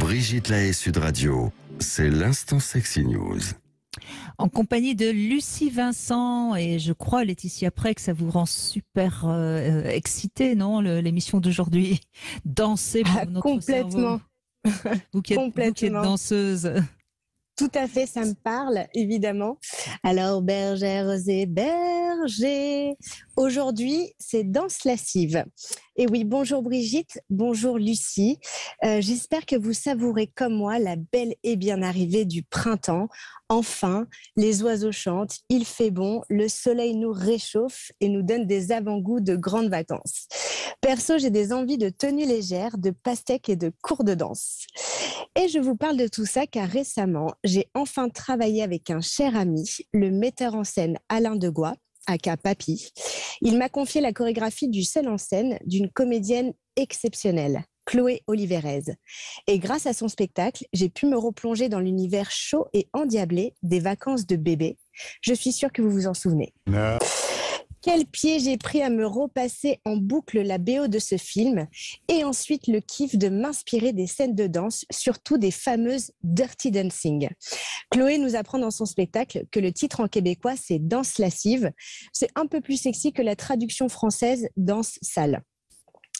Brigitte Lahaie, Sud Radio, c'est l'instant Sexy News. En compagnie de Lucie Vincent, et je crois, Laetitia Prey, que ça vous rend super excitée, non, l'émission d'aujourd'hui. Danser pour notre cerveau. Complètement. Vous qui êtes danseuse. Tout à fait, ça me parle, évidemment. Alors, bergères et bergers, aujourd'hui, c'est danse lascive. Et oui, bonjour Brigitte, bonjour Lucie. J'espère que vous savourez comme moi la belle et bien arrivée du printemps. Enfin, les oiseaux chantent, il fait bon, le soleil nous réchauffe et nous donne des avant-goûts de grandes vacances. Perso, j'ai des envies de tenues légères, de pastèques et de cours de danse. Et je vous parle de tout ça car récemment, j'ai enfin travaillé avec un cher ami, le metteur en scène Alain Degois, aka Papy. Il m'a confié la chorégraphie du seul en scène d'une comédienne exceptionnelle, Chloé Oliverez. Et grâce à son spectacle, j'ai pu me replonger dans l'univers chaud et endiablé des vacances de bébé. Je suis sûre que vous vous en souvenez. Non. Quel pied j'ai pris à me repasser en boucle la BO de ce film et ensuite le kiff de m'inspirer des scènes de danse, surtout des fameuses Dirty Dancing. Chloé nous apprend dans son spectacle que le titre en québécois c'est Danse lascive. C'est un peu plus sexy que la traduction française Danse sale.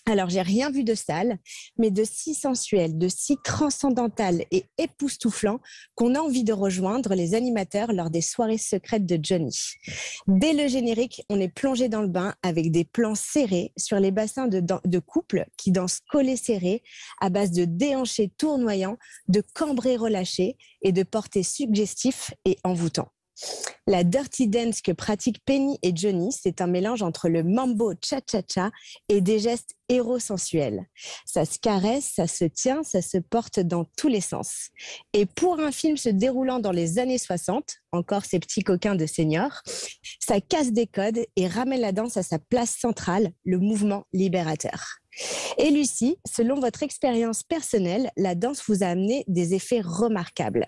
Alors, j'ai rien vu de sale, mais de si sensuel, de si transcendantal et époustouflant qu'on a envie de rejoindre les animateurs lors des soirées secrètes de Johnny. Dès le générique, on est plongé dans le bain avec des plans serrés sur les bassins de couples qui dansent collés serrés à base de déhanchés tournoyants, de cambrés relâchés et de portés suggestifs et envoûtants. La dirty dance que pratiquent Penny et Johnny, c'est un mélange entre le mambo cha-cha-cha et des gestes hérosensuels. Ça se caresse, ça se tient, ça se porte dans tous les sens. Et pour un film se déroulant dans les années 60, encore ces petits coquins de seniors, ça casse des codes et ramène la danse à sa place centrale, le mouvement libérateur. Et Lucie, selon votre expérience personnelle, la danse vous a amené des effets remarquables.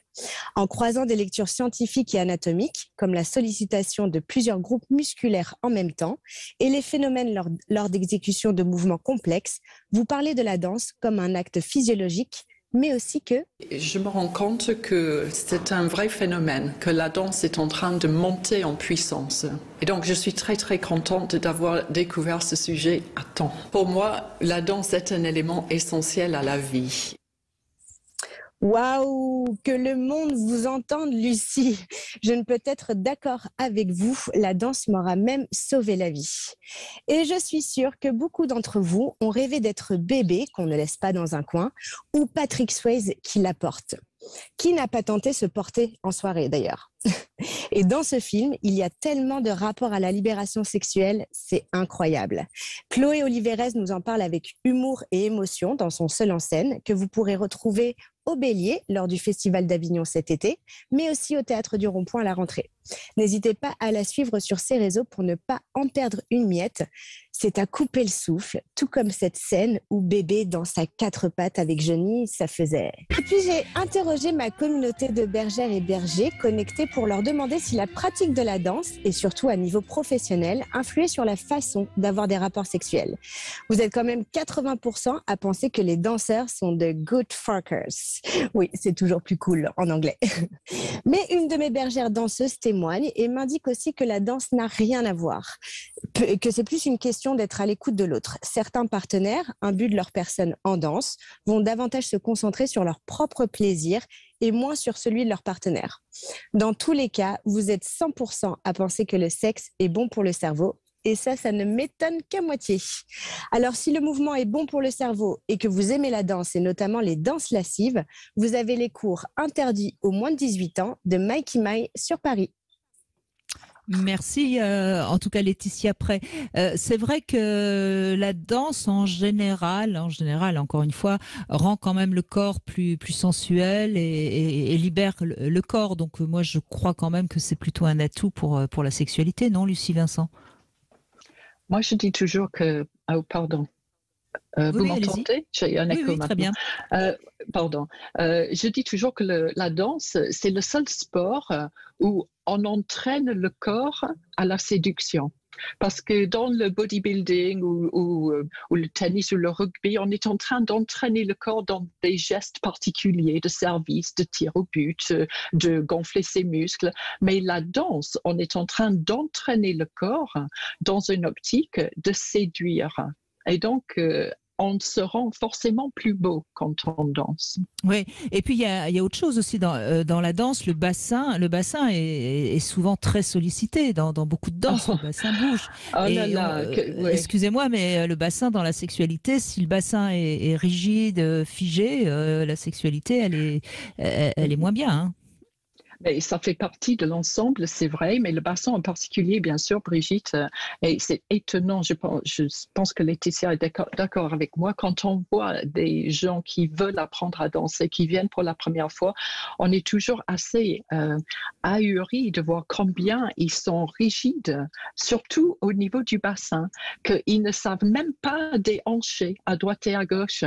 En croisant des lectures scientifiques et anatomiques, comme la sollicitation de plusieurs groupes musculaires en même temps, et les phénomènes lors d'exécution de mouvements complexes, vous parlez de la danse comme un acte physiologique, mais aussi que... Je me rends compte que c'est un vrai phénomène, que la danse est en train de monter en puissance. Et donc je suis très très contente d'avoir découvert ce sujet à temps. Pour moi, la danse est un élément essentiel à la vie. Waouh, que le monde vous entende, Lucie. Je ne peux être d'accord avec vous. La danse m'aura même sauvé la vie. Et je suis sûre que beaucoup d'entre vous ont rêvé d'être bébé, qu'on ne laisse pas dans un coin, ou Patrick Swayze qui la porte. Qui n'a pas tenté se porter en soirée d'ailleurs? Et dans ce film, il y a tellement de rapports à la libération sexuelle, c'est incroyable. Chloé Oliverez nous en parle avec humour et émotion dans son seul en scène, que vous pourrez retrouver au Bélier lors du Festival d'Avignon cet été, mais aussi au Théâtre du Rond-Point à la rentrée. N'hésitez pas à la suivre sur ses réseaux pour ne pas en perdre une miette. C'est à couper le souffle, tout comme cette scène où bébé danse à quatre pattes avec Johnny, ça faisait. Et puis j'ai interrogé ma communauté de bergères et bergers connectés pour leur demander si la pratique de la danse, et surtout à niveau professionnel, influait sur la façon d'avoir des rapports sexuels. Vous êtes quand même 80% à penser que les danseurs sont de good fuckers. Oui, c'est toujours plus cool en anglais. Mais une de mes bergères danseuses témoigne et m'indique aussi que la danse n'a rien à voir, que c'est plus une question d'être à l'écoute de l'autre. Certains partenaires, imbus de leur personne en danse, vont davantage se concentrer sur leur propre plaisir et moins sur celui de leur partenaire. Dans tous les cas, vous êtes 100% à penser que le sexe est bon pour le cerveau. Et ça ne m'étonne qu'à moitié. Alors, si le mouvement est bon pour le cerveau et que vous aimez la danse, et notamment les danses lascives, vous avez les cours interdits aux moins de 18 ans de Mikey Mai sur Paris. Merci, en tout cas Laetitia Prey. C'est vrai que la danse en général, encore une fois, rend quand même le corps plus sensuel et libère le corps. Donc moi, je crois quand même que c'est plutôt un atout pour la sexualité, non, Lucie Vincent? Moi, je dis toujours que... Oh, pardon. Vous m'entendez? J'ai un écho maintenant. Très bien. Pardon. Je dis toujours que la danse, c'est le seul sport où on entraîne le corps à la séduction. Parce que dans le bodybuilding ou le tennis ou le rugby, on est en train d'entraîner le corps dans des gestes particuliers de service, de tir au but, de gonfler ses muscles. Mais la danse, on est en train d'entraîner le corps dans une optique de séduire. Et donc, on se rend forcément plus beau quand on danse. Oui, et puis il y a autre chose aussi dans la danse, le bassin est souvent très sollicité dans beaucoup de danses, le bassin bouge. Oh Et là là, ouais. excusez-moi, mais le bassin dans la sexualité, si le bassin est rigide, figé, la sexualité, elle est moins bien, hein. Mais ça fait partie de l'ensemble, c'est vrai, mais le bassin en particulier, bien sûr, Brigitte, et c'est étonnant, je pense que Laetitia est d'accord avec moi, quand on voit des gens qui veulent apprendre à danser, qui viennent pour la première fois, on est toujours assez ahuri de voir combien ils sont rigides, surtout au niveau du bassin, qu'ils ne savent même pas déhancher à droite et à gauche.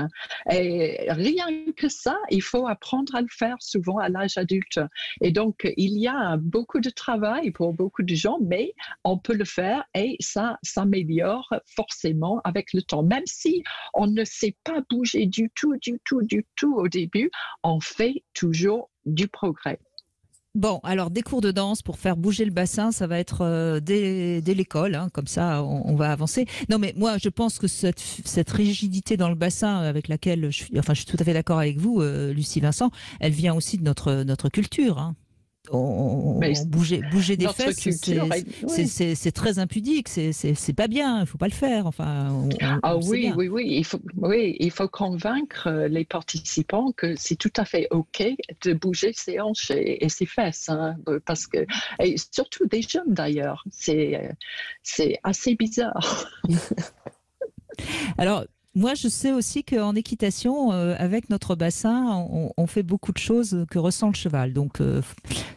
Et rien que ça, il faut apprendre à le faire souvent à l'âge adulte. Et donc, il y a beaucoup de travail pour beaucoup de gens, mais on peut le faire et ça s'améliore forcément avec le temps. Même si on ne sait pas bouger du tout au début, on fait toujours du progrès. Bon, alors des cours de danse pour faire bouger le bassin, ça va être dès l'école, hein, comme ça on va avancer. Non mais moi je pense que cette rigidité dans le bassin avec laquelle je suis tout à fait d'accord avec vous, Lucie Vincent, elle vient aussi de notre culture, hein. Bouger des Notre fesses, culture, oui. c'est très impudique, c'est pas bien, il faut pas le faire. Enfin, Ah on le sait bien. oui, il faut convaincre les participants que c'est tout à fait OK de bouger ses hanches et ses fesses, hein, parce que, et surtout des jeunes d'ailleurs, c'est assez bizarre. Alors, moi, je sais aussi qu'en équitation, avec notre bassin, on fait beaucoup de choses que ressent le cheval. Donc,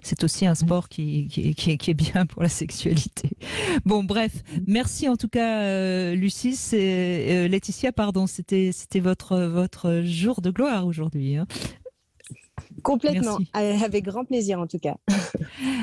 c'est aussi un sport qui est bien pour la sexualité. Bon, bref, merci en tout cas, Lucie. Laetitia, pardon, c'était votre jour de gloire aujourd'hui, hein. Complètement, Merci. avec grand plaisir en tout cas.